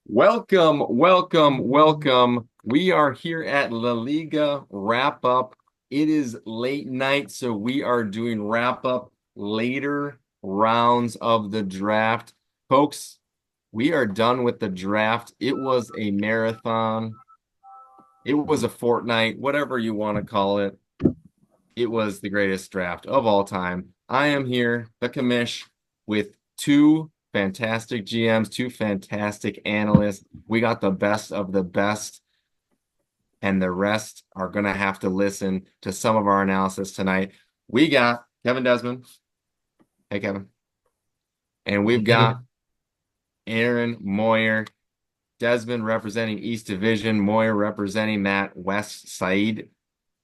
Welcome, welcome, welcome. We are here at La Liga wrap up. It is late night, so we are doing wrap up later rounds of the draft. Folks, we are done with the draft. It was a marathon. It was a fortnight, whatever you want to call it. It was the greatest draft of all time. I am here, the commish, with two fantastic GMs, two fantastic analysts. We got the best of the best, and the rest are going to have to listen to some of our analysis tonight. We got Kevin Desmond. Hey, Kevin. And we've got Aaron Moyer. Desmond representing East Division, Moyer representing that West Side.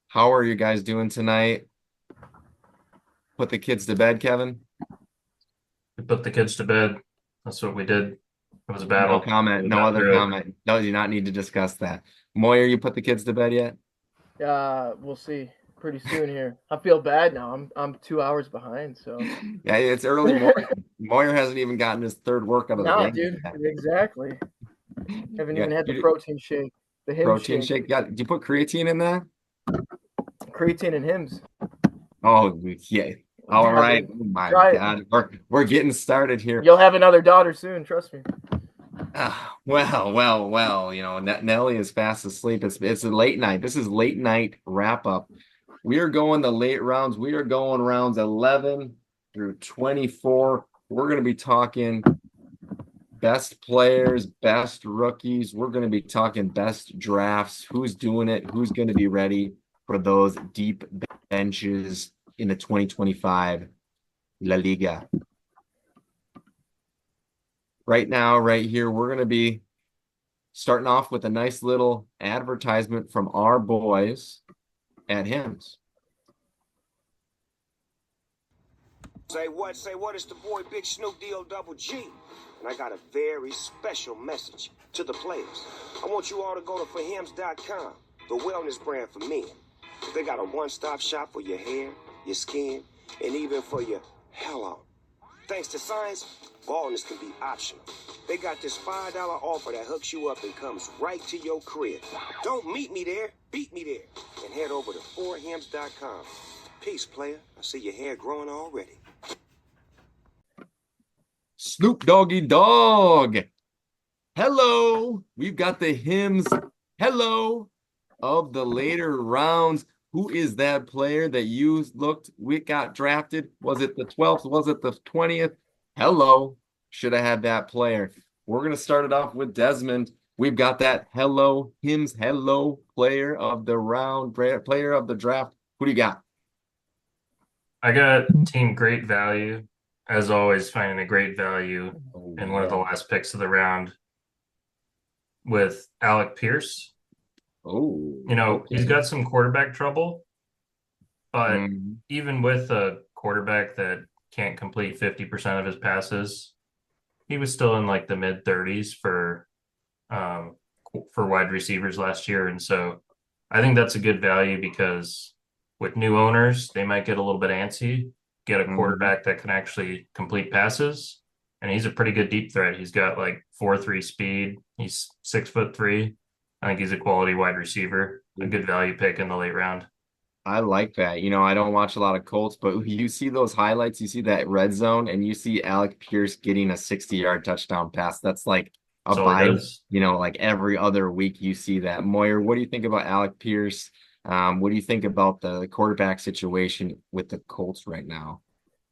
How are you guys doing tonight? Put the kids to bed, Kevin? We put the kids to bed. That's what we did. It was a No battle. comment. We No got other through it. comment. No, you do not need to discuss that. Moyer, you put the kids to bed yet? We'll see pretty soon here. I feel bad now. I'm 2 hours behind, so Yeah, it's early morning. Moyer hasn't even gotten his third workout of the nah, day dude. yet. Exactly. Haven't Yeah, even had the you protein shake, the Hims protein shake, shake. Yeah, did you put creatine in that? creatine and Hims. Oh, yeah. All Yeah, right. dude. Oh my Try it. God. We're getting started here. You'll have another daughter soon. Trust me. Well. Nelly is fast asleep. It's a late night. This is late night wrap up. We are going the late rounds. We are going rounds 11 through 24. We're going to be talking best players, best rookies. We're going to be talking best drafts. Who's doing it? Who's going to be ready for those deep benches in the 2025 La Liga? Right now, right here, we're going to be starting off with a nice little advertisement from our boys at Hims. Say what, it's the boy Big Snoop D-O double G. And I got a very special message to the players. I want you all to go to forhims.com, the wellness brand for men. They got a one-stop shop for your hair, your skin, and even for your hello. Thanks to science, baldness can be optional. They got this $5 offer that hooks you up and comes right to your crib. Don't meet me there, beat me there. And head over to forhims.com. Peace, player. I see your hair growing already. Snoop Doggy Dog. Hello. We've got the Hims. Hello of the later rounds. Who is that player that you looked we got drafted? Was it the 12th? Was it the 20th? Hello. Should have had that player. We're going to start it off with Desmond. We've got that hello, Hims, hello player of the round, player of the draft. Who do you got? I got team great value, as always, finding a great value Oh, in one of the yeah. last picks of the round with Alec Pierce. Oh, He's okay. got some quarterback trouble, but Mm, even with a quarterback that can't complete 50% of his passes, he was still in like the mid 30s um, for wide receivers last year. And so I think that's a good value because with new owners, they might get a little bit antsy, get a mm. quarterback that can actually complete passes. And he's a pretty good deep threat. He's got like 4.3 speed. He's 6'3". I think he's a quality wide receiver, a good value pick in the late round. I like that. I don't watch a lot of Colts, but you see those highlights, you see that red zone, and you see Alec Pierce getting a 60-yard touchdown pass. That's like a That's all he buy, does. like every other week you see that. Moyer, what do you think about Alec Pierce? What do you think about the quarterback situation with the Colts right now?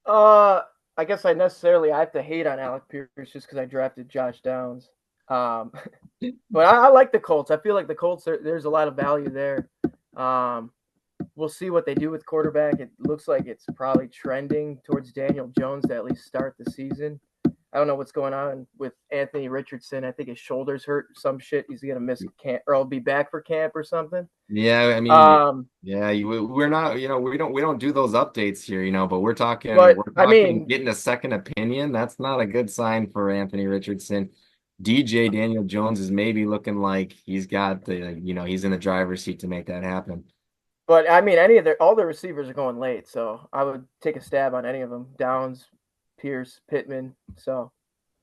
Uh, I guess I have to hate on Alec Pierce just because I drafted Josh Downs. Um, but I like the Colts. I feel like the Colts there's a lot of value there. Um, we'll see what they do with quarterback. It looks like it's probably trending towards Daniel Jones to at least start the season. I don't know what's going on with Anthony Richardson. I think his shoulder's hurt. Some shit. He's gonna miss camp, or I'll be back for camp or something. Yeah, I mean, Um, yeah, we're not, we don't do those updates here, but we're talking, but we're I talking mean, getting a second opinion. That's not a good sign for Anthony Richardson. DJ Daniel Jones is maybe looking like he's got he's in the driver's seat to make that happen. any of their all the receivers are going late, so I would take a stab on any of them. Downs, Pierce, Pittman. So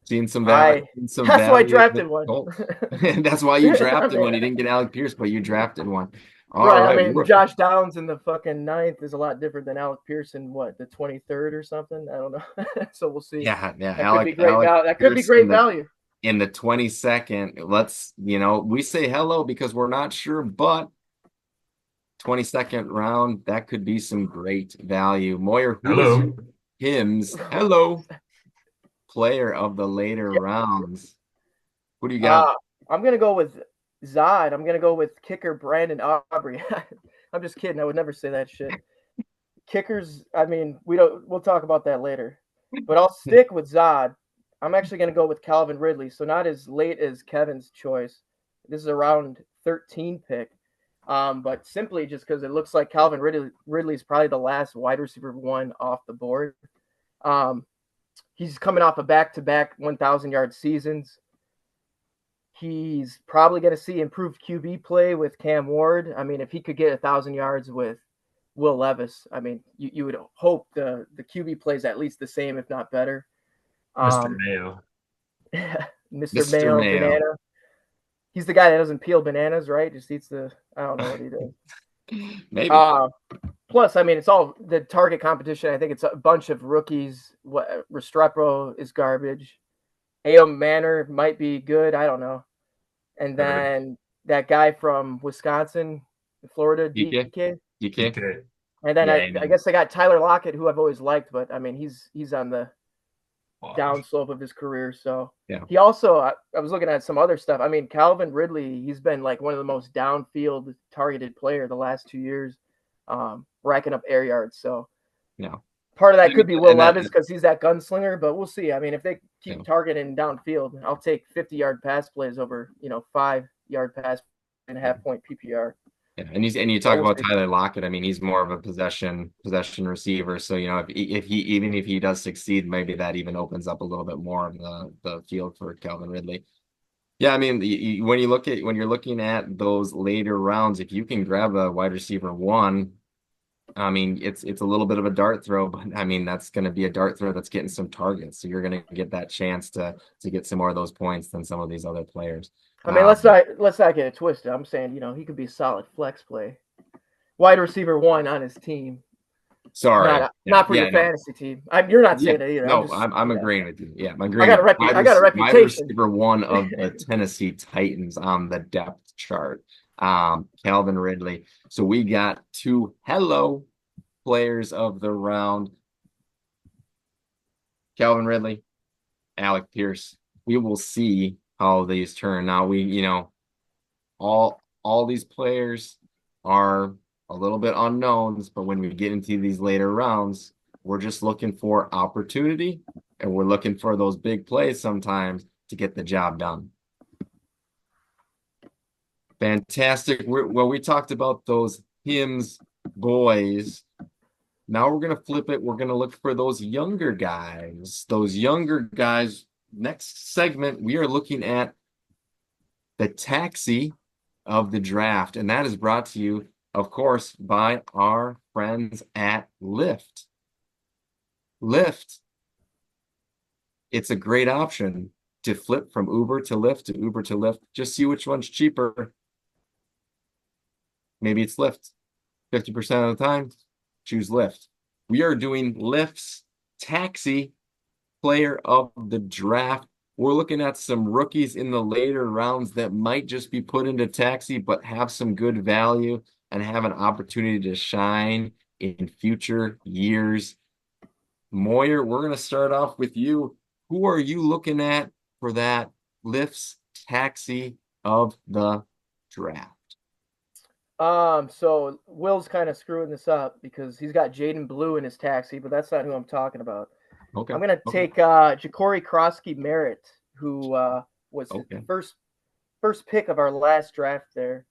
Seen some value. That's why I In the drafted one. Colts. That's why you drafted I mean, one. You didn't get Alec Pierce, but you drafted one. All right. I right. mean, Josh Downs in the fucking 9th is a lot different than Alec Pierce in what, the 23rd or something. I don't know. So we'll see. Yeah. That could be great Alec value. That could be Pierce great value. in the 22nd. Let's, we say hello because we're not sure, but 22nd round, that could be some great value. Moyer, who is Hello. Hims? Hello. Player of the later rounds. Who do you got? I'm gonna go with Zod. I'm gonna go with kicker Brandon Aubrey. I'm just kidding. I would never say that shit. Kickers. I mean, we'll talk about that later. But I'll stick with Zod. I'm actually gonna go with Calvin Ridley. So not as late as Kevin's choice. This is a round 13 pick. But simply just because it looks like Calvin Ridley is probably the last wide receiver one off the board. He's coming off a back-to-back 1,000-yard seasons. He's probably going to see improved QB play with Cam Ward. I mean, if he could get 1,000 yards with Will Levis, I mean, you would hope the QB plays at least the same, if not better. Mr. Mayo. Mr. Mayo, banana. He's the guy that doesn't peel bananas, right? Just eats I don't know what he does. Maybe. Plus, I mean, it's all the target competition. I think it's a bunch of rookies. Restrepo is garbage. A.O. Manor might be good. I don't know. And then that guy from Wisconsin, Florida, DK. And then I guess I got Tyler Lockett, who I've always liked, but I mean, he's on the downslope of his career. So yeah. He also, I was looking at some other stuff. I mean, Calvin Ridley, he's been like one of the most downfield targeted player the last 2 years, racking up air yards. So yeah. Part of that could be Will Levis because he's that gunslinger, but we'll see. I mean, if they keep targeting downfield, I'll take 50-yard pass plays over, 5-yard pass and a half-point PPR. Yeah, and you talk about Tyler Lockett. I mean, he's more of a possession receiver. So if he does succeed, maybe that even opens up a little bit more of the field for Calvin Ridley. Yeah, I mean, when you're looking at those later rounds, if you can grab a wide receiver one. I mean, it's a little bit of a dart throw, but I mean, that's going to be a dart throw that's getting some targets. So you're going to get that chance to get some more of those points than some of these other players. I mean, let's not get it twisted. I'm saying, he could be a solid flex play. Wide receiver one on his team. Sorry. Not for your fantasy team. You're not saying it either. No, I'm agreeing with you. Yeah, I'm agreeing. I got a reputation. Wide receiver one of the Tennessee Titans on the depth chart. Calvin Ridley. So we got two players of the round. Calvin Ridley, Alec Pierce. We will see how these turn. Now all these players are a little bit unknowns, but when we get into these later rounds, we're just looking for opportunity and we're looking for those big plays sometimes to get the job done. Fantastic. We talked about those Hims boys. Now we're going to flip it. We're going to look for those younger guys. Next segment, we are looking at the taxi of the draft. And that is brought to you, of course, by our friends at Lyft. Lyft. It's a great option to flip from Uber to Lyft to Uber to Lyft. Just see which one's cheaper. Maybe it's Lyft. 50% of the time, choose Lyft. We are doing Lyft's taxi player of the draft. We're looking at some rookies in the later rounds that might just be put into taxi, but have some good value and have an opportunity to shine in future years. Moyer, we're going to start off with you. Who are you looking at for that Lyft's taxi of the draft? So Will's kind of screwing this up because he's got Jaden Blue in his taxi, but that's not who I'm talking about. Okay. I'm gonna take Ja'Cory Krosky Merritt, who was the first pick of our last draft there.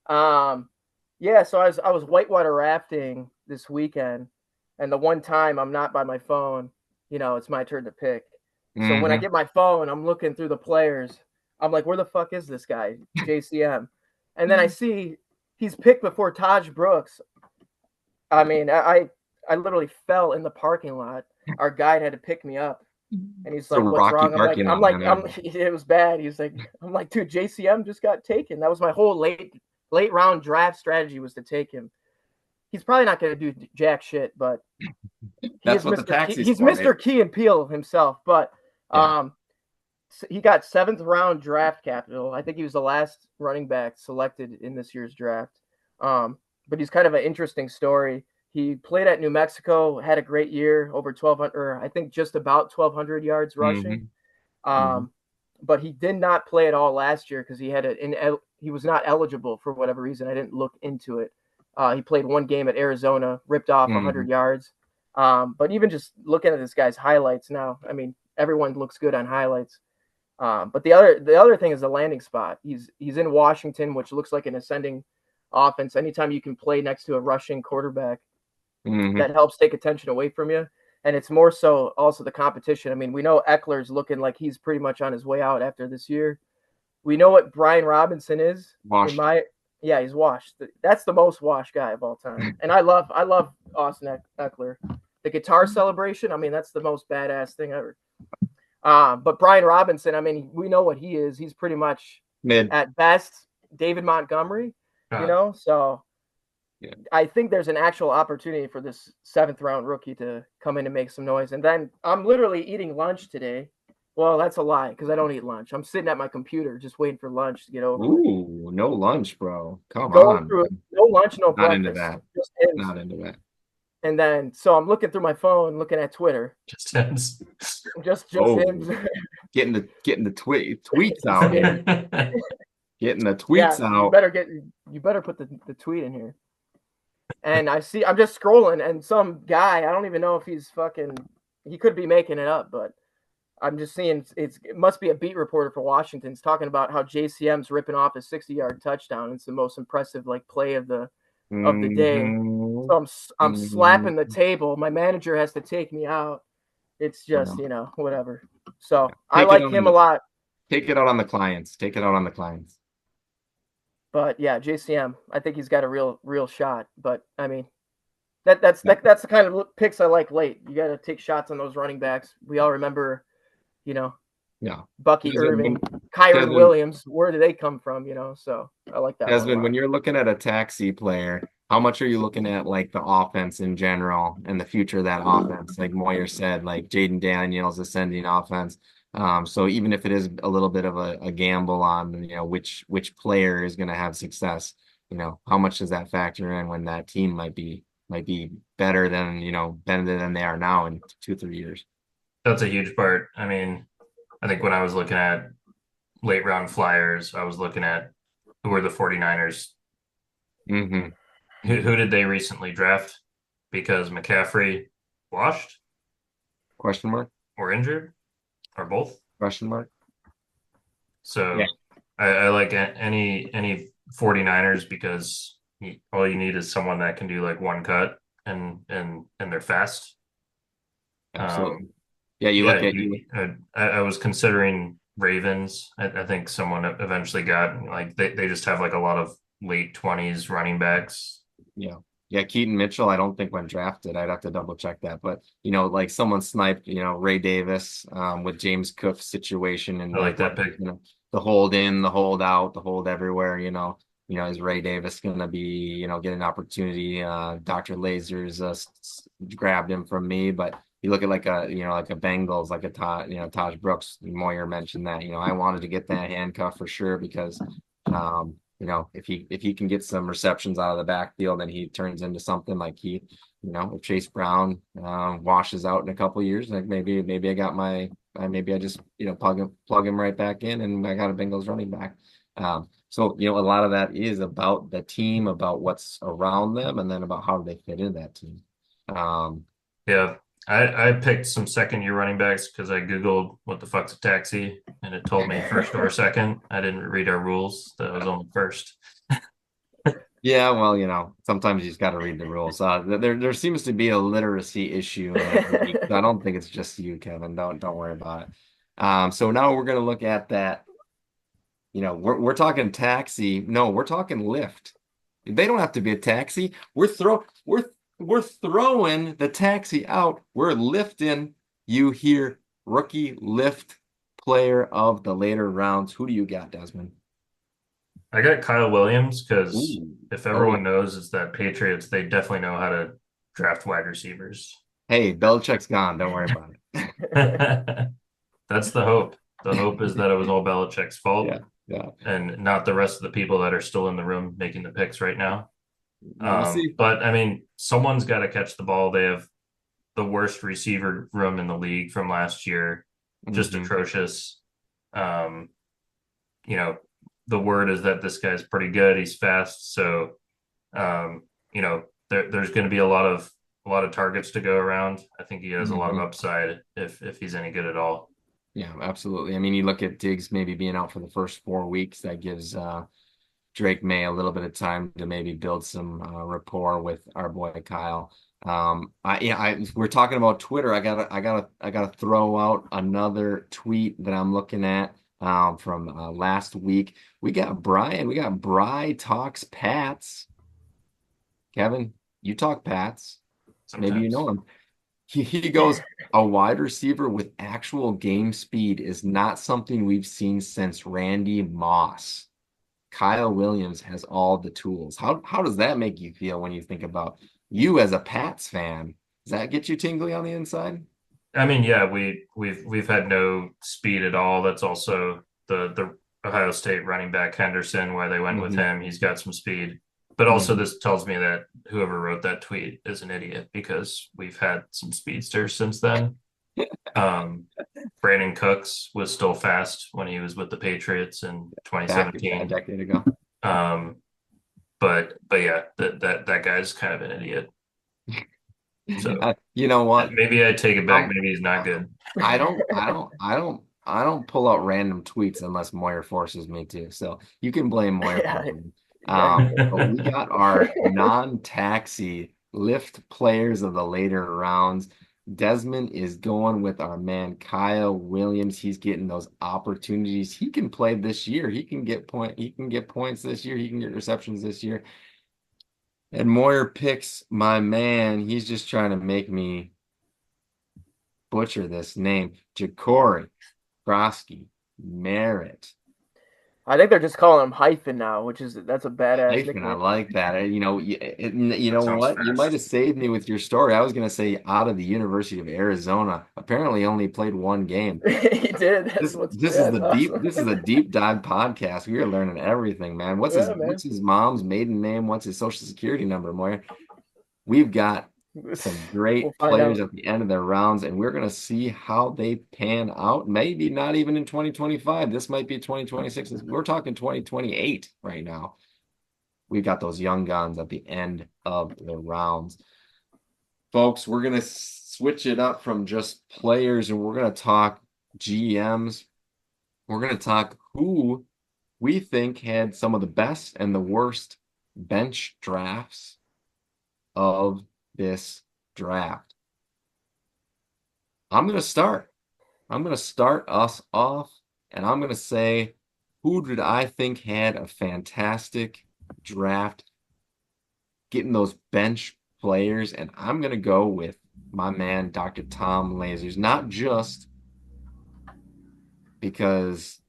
Yeah, so I was whitewater rafting this weekend, and the one time I'm not by my phone, it's my turn to pick. So when I get my phone, I'm looking through the players. I'm like, where the fuck is this guy, JCM? And then I see he's picked before Taj Brooks. I mean, I literally fell in the parking lot. Our guide had to pick me up. And he's So like, "What's Rocky wrong?" Barky now, man. It was bad. He's like, I'm like, dude, JCM just got taken. That was my whole late round draft strategy was to take him. He's probably not going to do jack shit, but he That's is what the Mr. Key. taxi's He's for, baby. Mr. Key and Peele himself. But Yeah. he got 7th round draft capital. I think he was the last running back selected in this year's draft. But he's kind of an interesting story. He played at New Mexico, had a great year, over 1,200, or I think just about 1,200 yards rushing. But he did not play at all last year because he was not eligible for whatever reason. I didn't look into it. He played one game at Arizona, ripped off 100 yards. But even just looking at this guy's highlights now, I mean, everyone looks good on highlights. But the other thing is the landing spot. He's in Washington, which looks like an ascending offense. Anytime you can play next to a rushing quarterback, that helps take attention away from you. And it's more so also the competition. I mean, we know Eckler's looking like he's pretty much on his way out after this year. We know what Brian Robinson is. Washed. Yeah, he's washed. That's the most washed guy of all time. And I love Austin Eckler. The guitar celebration, I mean, that's the most badass thing ever. But Brian Robinson, I mean, we know what he is. He's pretty much Mid. at best David Montgomery, so yeah. I think there's an actual opportunity for this 7th round rookie to come in and make some noise. And then I'm literally eating lunch today. Well, that's a lie because I don't eat lunch. I'm sitting at my computer just waiting for lunch to get over. Ooh, no lunch, bro. Come on. No lunch, no Not breakfast. into that. Not into that. And then, so I'm looking through my phone, looking at Twitter. Just Hims. Just Hims. Getting the tweets out here. Getting the tweets out. You better put the tweet in here. And I'm just scrolling, and some guy, I don't even know if he could be making it up, but I'm just seeing it must be a beat reporter for Washington's talking about how JCM's ripping off a 60-yard touchdown. It's the most impressive play of the day. So I'm slapping the table. My manager has to take me out. It's just, whatever. So I like him a lot. Take it out on the clients. But yeah, JCM, I think he's got a real shot. But I mean, that's the kind of picks I like late. You got to take shots on those running backs. We all remember, Bucky Irving, Kyron Williams. Where do they come from? So I like that. Desmond, when you're looking at a taxi player, how much are you looking at the offense in general and the future of that offense? Like Moyer said, Jaden Daniels ascending offense. So even if it is a little bit of a gamble on which player is going to have success, how much does that factor in when that team might be better than they are now in 2-3 years? That's a huge part. I mean, I think when I was looking at late round flyers, I was looking at who were the 49ers. Who did they recently draft? Because McCaffrey washed? Question mark? Or injured? Or both? Question mark? So yeah. I like any 49ers because all you need is someone that can do one cut and they're fast. Absolutely. Look at I was considering Ravens. I think someone eventually got they just have a lot of late 20s running backs. Yeah, Keaton Mitchell, I don't think went drafted. I'd have to double check that. But, someone sniped, Ray Davis with James Cook's situation. And I like that pick. The hold in, the hold out, the hold everywhere, is Ray Davis going to be, get an opportunity? Dr. Lasers grabbed him from me. But you look at a Bengals, Taj Brooks, Moyer mentioned that, I wanted to get that handcuff for sure because, if he can get some receptions out of the backfield, then he turns into something if Chase Brown washes out in a couple of years, maybe I just plug him right back in, and I got a Bengals running back. So a lot of that is about the team, about what's around them, and then about how they fit into that team. Yeah. I picked some second-year running backs because I Googled what the fuck's a taxi, and it told me first or second. I didn't read our rules. That was only first. Yeah, well, sometimes you just got to read the rules. There seems to be a literacy issue. I don't think it's just you, Kevin. Don't worry about it. So now we're going to look at that. We're talking taxi. No, we're talking Lyft. They don't have to be a taxi. We're throwing the taxi out. We're lifting you here rookie lift player of the later rounds. Who do you got, Desmond? I got Kyle Williams because Ooh. if Oh, everyone knows is that Patriots, they definitely know how to draft wide receivers. hey, Belichick's gone. Don't worry about it. That's the hope. The hope is that it was all Belichick's fault Yeah, yeah. and not the rest of the people that are still in the room making the picks right now. We'll see. But I mean, someone's got to catch the ball. They have the worst receiver room in the league from last year, just atrocious. Um, you know, the word is that this guy's pretty good. He's fast, so you know, there's going to be a lot of targets to go around. I think he has a lot of upside if he's any good at all. Yeah, absolutely. I mean, you look at Diggs maybe being out for the first 4 weeks. That gives Drake May a little bit of time to maybe build some rapport with our boy Kyle. We're talking about Twitter. I gotta throw out another tweet that I'm looking at from last week. We got Brian. We got Bry talks Pats. Kevin, you talk Pats. Maybe you Sometimes. know him. He goes, a wide receiver with actual game speed is not something we've seen since Randy Moss. Kyle Williams has all the tools. How does that make you feel when you think about you as a Pats fan? Does that get you tingly on the inside? I mean, yeah, we've had no speed at all. That's also the Ohio State running back Henderson, why they went with Mm-hmm. him. He's got some speed. But also Mm-hmm. this tells me that whoever wrote that tweet is an idiot because we've had some speedsters since then. Um, Brandon Cooks was still fast when he was with the Patriots in Back a 2017. decade ago. Um, but yeah, that guy's kind of an idiot. So You know what? maybe I take it back. Um, Maybe he's not good. I don't pull out random tweets unless Moyer forces me to. So you can blame Moyer for Yeah, that. exactly. But we got our non-taxi lift players of the later rounds. Desmond is going with our man Kyle Williams. He's getting those opportunities. He can play this year. He can get points this year. He can get receptions this year. And Moyer picks my man. He's just trying to make me butcher this name. Jacory, Grosky, Merritt. I think they're just calling him hyphen now, that's a badass Hyphen, I nickname. like that. You That know sounds what? You might have fast. saved me with your story. I was going to say out of the University of Arizona. Apparently, only played one game. He did. This this Yeah, is it's the deep awesome. this is a deep dive podcast. We are learning everything, man. What's his Yeah, man. what's his mom's maiden name? What's his social security number, Moyer? We've got some We'll great find players out. at the end of their rounds, and we're going to see how they pan out. Maybe not even in 2025. This might be 2026. We're talking 2028 right now. We've got those young guns at the end of the rounds. Folks, we're going to switch it up from just players and we're going to talk GMs. We're going to talk who we think had some of the best and the worst bench drafts of this draft. I'm going to start. I'm going to start us off, and I'm going to say, who did I think had a fantastic draft, getting those bench players? And I'm going to go with my man, Dr. Tom Lasers, not just because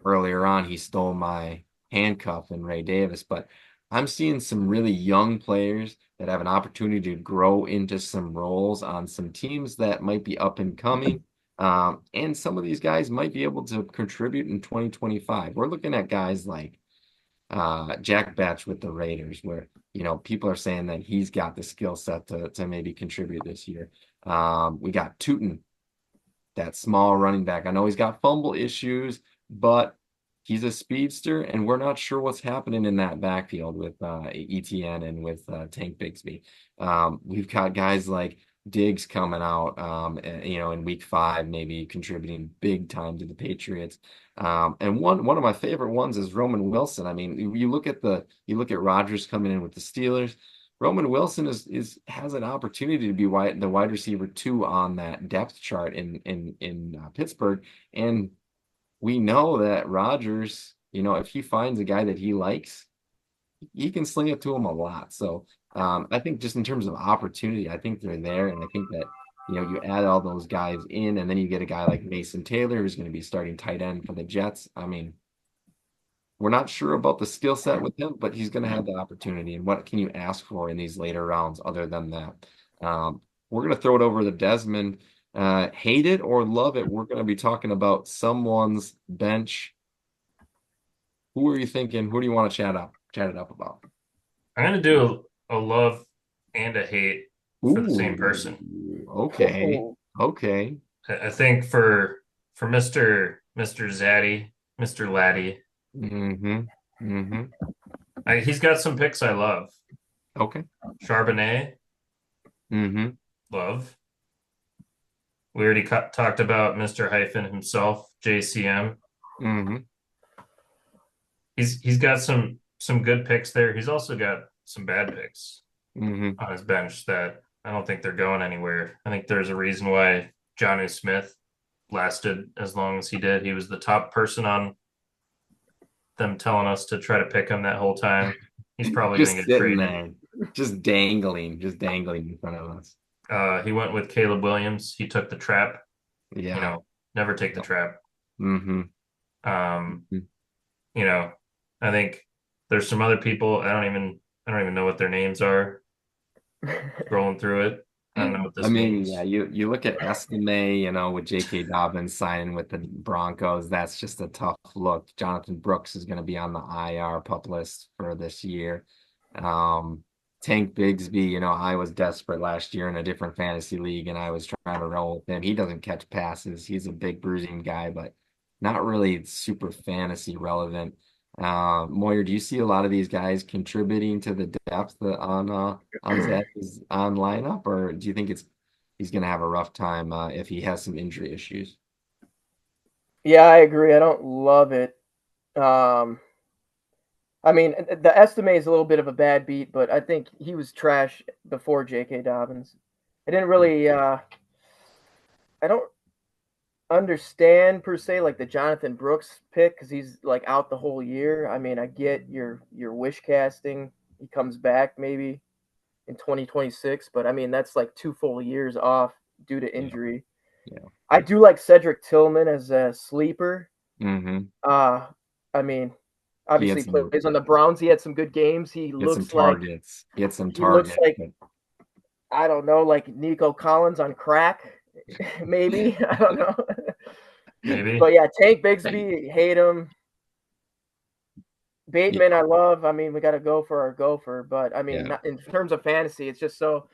earlier on he stole my handcuff in Ray Davis, but I'm seeing some really young players that have an opportunity to grow into some roles on some teams that might be up and coming. And some of these guys might be able to contribute in 2025. We're looking at guys like Jack Batch with the Raiders, where people are saying that he's got the skill set to maybe contribute this year. We got Tootin, that small running back. I know he's got fumble issues, but he's a speedster, and we're not sure what's happening in that backfield with ETN and with Tank Bigsby. We've got guys like Diggs coming out, in week 5, maybe contributing big time to the Patriots. And one of my favorite ones is Roman Wilson. I mean, you look at Rodgers coming in with the Steelers. Roman Wilson has an opportunity to be the wide receiver 2 on that depth chart in Pittsburgh, and we know that Rodgers, if he finds a guy that he likes, he can sling it to him a lot. So I think just in terms of opportunity, I think they're there, and I think that You add all those guys in, and then you get a guy like Mason Taylor who's going to be starting tight end for the Jets. I mean, we're not sure about the skill set with him, but he's going to have the opportunity. And what can you ask for in these later rounds other than that? We're going to throw it over to Desmond. Hate it or love it, we're going to be talking about someone's bench. Who are you thinking? Who do you want to chat it up about? I'm gonna do a love and a hate for the same person. Ooh, okay. Okay. I think for Mr. Zaddy, Mr. Laddie, Mm-hmm. Mm-hmm. he's got some picks I love. Okay. Charbonnet, Mm-hmm. love. We already talked about Mr. Hyphen himself, JCM. Mm-hmm. He's got some good picks there. He's also got some bad picks Mm-hmm. on his bench that I don't think they're going anywhere. I think there's a reason why Johnny Smith lasted as long as he did. He was the top person on them telling us to try to pick him that whole time. He's probably going Just to get sitting traded. there, just dangling in front of us. He went with Caleb Williams. He took the trap. Yeah. Never take the trap. Mm-hmm. Um, you know, I think there's some other people. I don't even know what their names are. Scrolling through it. I don't know what I this mean, means. yeah, you look at Estime, with J.K. Dobbins signing with the Broncos, that's just a tough look. Jonathan Brooks is going to be on the IR pup list for this year. Um, Tank Bigsby, I was desperate last year in a different fantasy league, and I was trying to roll with him. He doesn't catch passes. He's a big bruising guy, but not really super fantasy relevant. Moyer, do you see a lot of these guys contributing to the depth on Zach's on lineup, or do you think he's going to have a rough time if he has some injury issues? Yeah, I agree. I don't love it. I mean, the estimate is a little bit of a bad beat, but I think he was trash before J.K. Dobbins. I didn't really, I don't understand per se like the Jonathan Brooks pick because he's like out the whole year. I mean, I get your wish casting. He comes back maybe in 2026, but I mean that's like 2 full years off due to Yeah, injury. yeah. I do like Cedric Tillman as a sleeper. Mm-hmm. Uh, I mean, He had obviously some plays on the Browns. He had some good games. he had some targets. He had some He looks targets, like but I don't know, like Nico Collins on crack, maybe. I don't know. Maybe. But yeah, Tank Bigsby, hate him. yeah, Bateman, I love. I mean, we got to go for our gopher, but I mean, yeah, not, in terms of fantasy, it's just so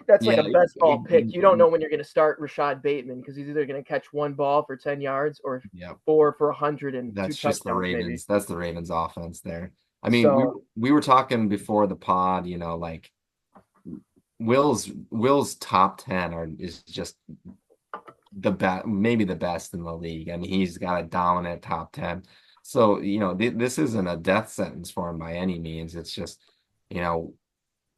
that's like yeah. a best ball pick. You don't know when you're going to start Rashad Bateman because he's either going to catch one ball for 10 yards or Yeah. four for 100 and two That's just the touchdowns, maybe. Ravens. That's the Ravens offense there. I mean, we So we were talking before the pod, like Will's top 10 is just the best, maybe the best in the league. I mean, he's got a dominant top 10. So, this isn't a death sentence for him by any means. It's just, you know,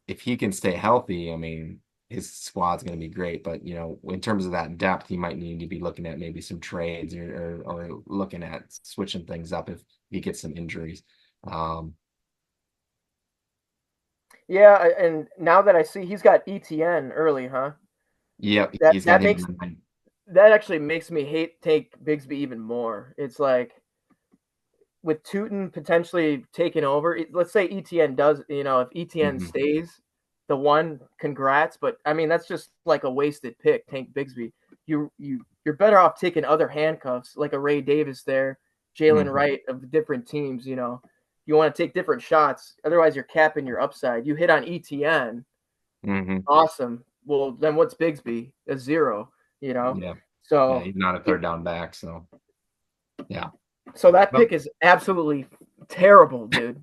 if he can stay healthy, I mean, his squad's going to be great. But, in terms of that depth, he might need to be looking at maybe some trades or looking at switching things up if he gets some injuries. yeah, and now that I see he's got ETN early, huh? Yep, That he's got that him. makes that actually makes me hate take Bigsby even more. It's like with Tootin potentially taking over. Let's say ETN does, if ETN Mhm. stays the one, congrats. But I mean, that's just like a wasted pick, Tank Bigsby. You're better off taking other handcuffs like a Ray Davis there, Jalen Mhm. Wright of different teams. You want to take different shots. Otherwise, you're capping your upside. You hit on ETN, Mhm. awesome. Well, then what's Bigsby? A zero. You know. Yeah. Yeah, So he's not a third down back, so yeah. so that Well, pick is absolutely terrible, dude.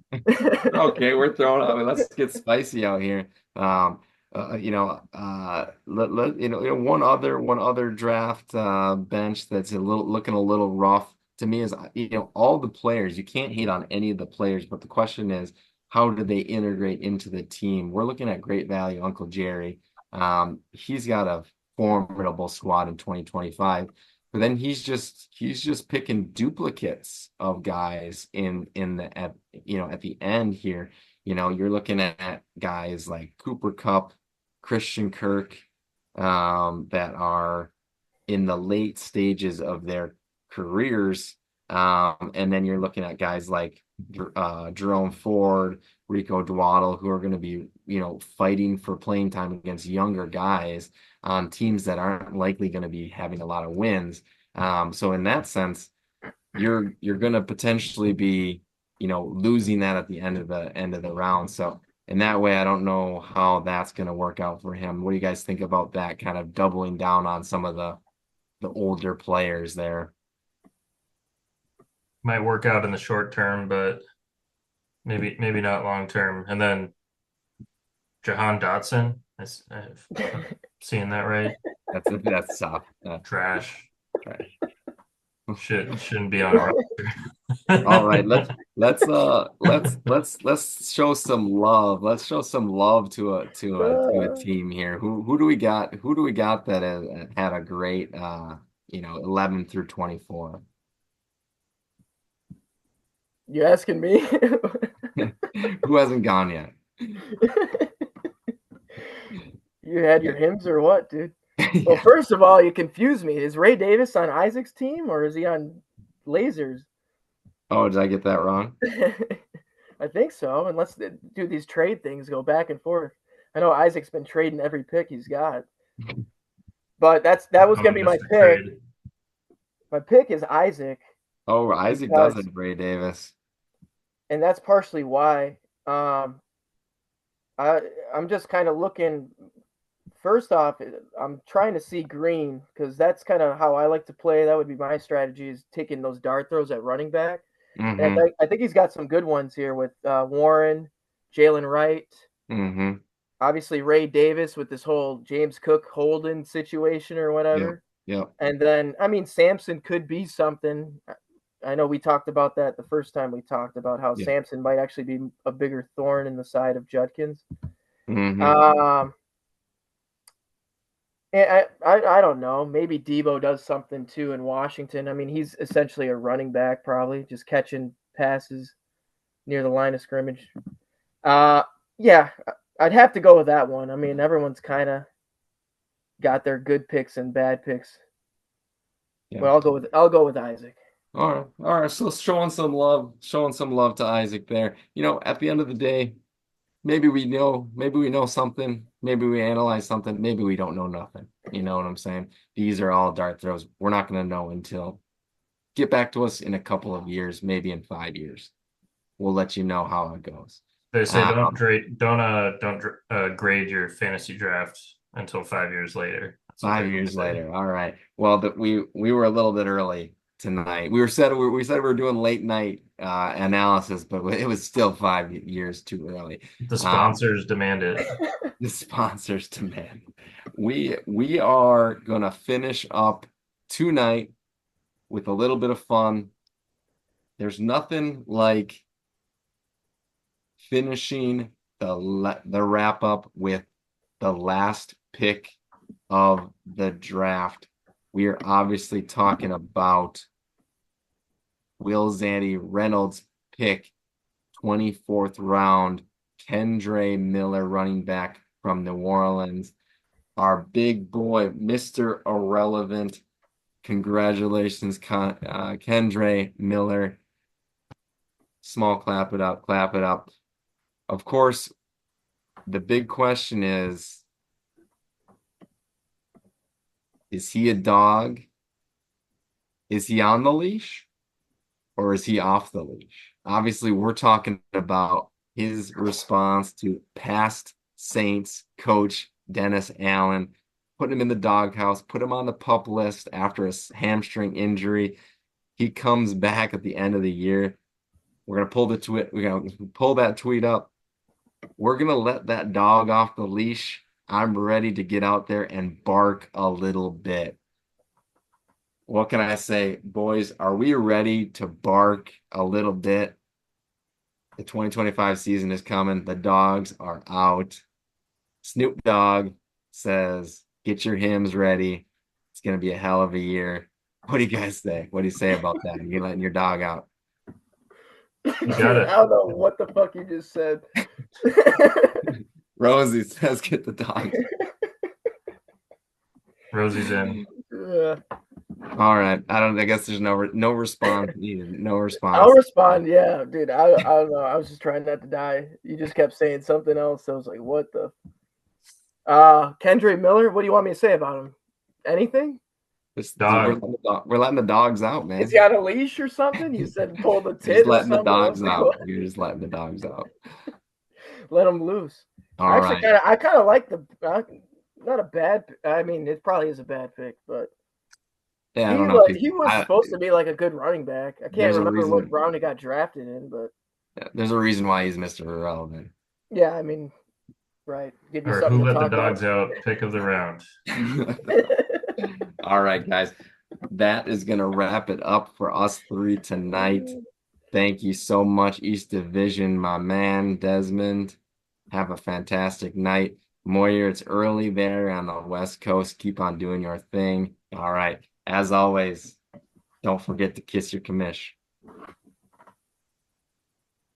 okay, we're throwing out. Let's get spicy out here. One other draft bench that's looking a little rough to me is all the players. You can't hate on any of the players, but the question is how do they integrate into the team? We're looking at great value, Uncle Jerry. He's got a formidable squad in 2025. But then he's just picking duplicates of guys at the end here. You're looking at guys like Cooper Cup, Christian Kirk. that are in the late stages of their careers. And then you're looking at guys like Jerome Ford, Rico Dwaddle, who are going to be, fighting for playing time against younger guys on teams that aren't likely going to be having a lot of wins. So in that sense, you're going to potentially be, losing that at the end of the round. So in that way, I don't know how that's going to work out for him. What do you guys think about that kind of doubling down on some of the older players there? Might work out in the short term, but maybe not long term. And then Jahan Dotson, I'm seeing that right? That's tough. Trash. Trash. Shouldn't be on a All right, roster. let's show some love. Let's show some love to a team here. Who do we got? Who do we got that has had a great 11 through 24? You asking me? Who hasn't gone yet? You had your hymns or what, dude? Well, Yeah. first of all, you confuse me. Is Ray Davis on Isaac's team or is he on Lasers? Oh, did I get that wrong? I think so. Unless they do these trade things, go back and forth. I know Isaac's been trading every pick he's got, but that was gonna be my Mr. pick. Trade. My pick is Isaac. Oh, Isaac does it, Ray Davis. And that's partially why. I'm just kind of looking. First off, I'm trying to see green because that's kind of how I like to play. That would be my strategy: is taking those dart throws at running back. And Mm-hmm. I think he's got some good ones here with Warren, Jalen Wright, Mm-hmm. obviously Ray Davis with this whole James Cook Holden situation or Yep. whatever. Yep. And then, I mean, Samson could be something. I know we talked about that the first time we talked about how Yeah. Samson might actually be a bigger thorn in the side of Judkins. Mm-hmm. Um, and I don't know. Maybe Debo does something too in Washington. I mean, he's essentially a running back, probably just catching passes near the line of scrimmage. Uh, yeah, I'd have to go with that one. I mean, everyone's kind of got their good picks and bad picks. Yeah. But I'll go with Isaac. All right. So showing some love to Isaac there. At the end of the day, maybe we know something, maybe we analyze something, maybe we don't know nothing. You know what I'm saying? These are all dart throws. We're not going to know until get back to us in a couple of years, maybe in 5 years. We'll let you know how it goes. They say Um, don't grade your fantasy draft until 5 years later. That's what they 5 years say. later. All right. Well, we were a little bit early tonight. We said we were doing late night analysis, but it was still 5 years too early. The Um, sponsors demand it. the sponsors demand. We are gonna finish up tonight with a little bit of fun. There's nothing like finishing the wrap up with the last pick of the draft. We are obviously talking about Will Zandy Reynolds pick, 24th round, Kendre Miller, running back from New Orleans. Our big boy, Mr. Irrelevant. Congratulations, Kendre Miller. Small clap it up, clap it up. Of course, the big question is he a dog? Is he on the leash or is he off the leash? Obviously, we're talking about his response to past Saints coach Dennis Allen, putting him in the doghouse, put him on the pup list after a hamstring injury. He comes back at the end of the year. We're gonna pull the tweet. We're gonna pull that tweet up. We're gonna let that dog off the leash. I'm ready to get out there and bark a little bit. What can I say, boys? Are we ready to bark a little bit? The 2025 season is coming. The dogs are out. Snoop Dogg says, "Get your hymns ready. It's gonna be a hell of a year." What do you guys say? What do you say about that? Are you letting your dog out? You got I it. don't know what the fuck you just said. Rosie says, "Get the dogs." Rosie's in. All right. I guess there's no response needed. No I'll response. respond. Yeah, dude. I don't know. I was just trying not to die. You just kept saying something else. So I was like, what the? Kendrick Miller. What do you want me to say about him? Anything? Dog. We're letting the dogs out, man. Is he on a leash or something? You said pull the You're tit just or letting the something. dogs out. You're just letting the dogs out. Let him loose. All right. I kind of like the. Not a bad. I mean, it probably is a bad pick, but Yeah, I don't know if he was supposed to be like a good running back. I can't There's a remember what reason. round he got drafted in, but there's a reason why he's Mr. Irrelevant. yeah, I mean, right. Give you Or something who to let the talk dogs about. out? Pick of the round. All right, guys. That is going to wrap it up for us three tonight. Thank you so much, East Division, my man, Desmond. Have a fantastic night. Moyer, it's early there on the West Coast. Keep on doing your thing. All right. As always, don't forget to kiss your commish.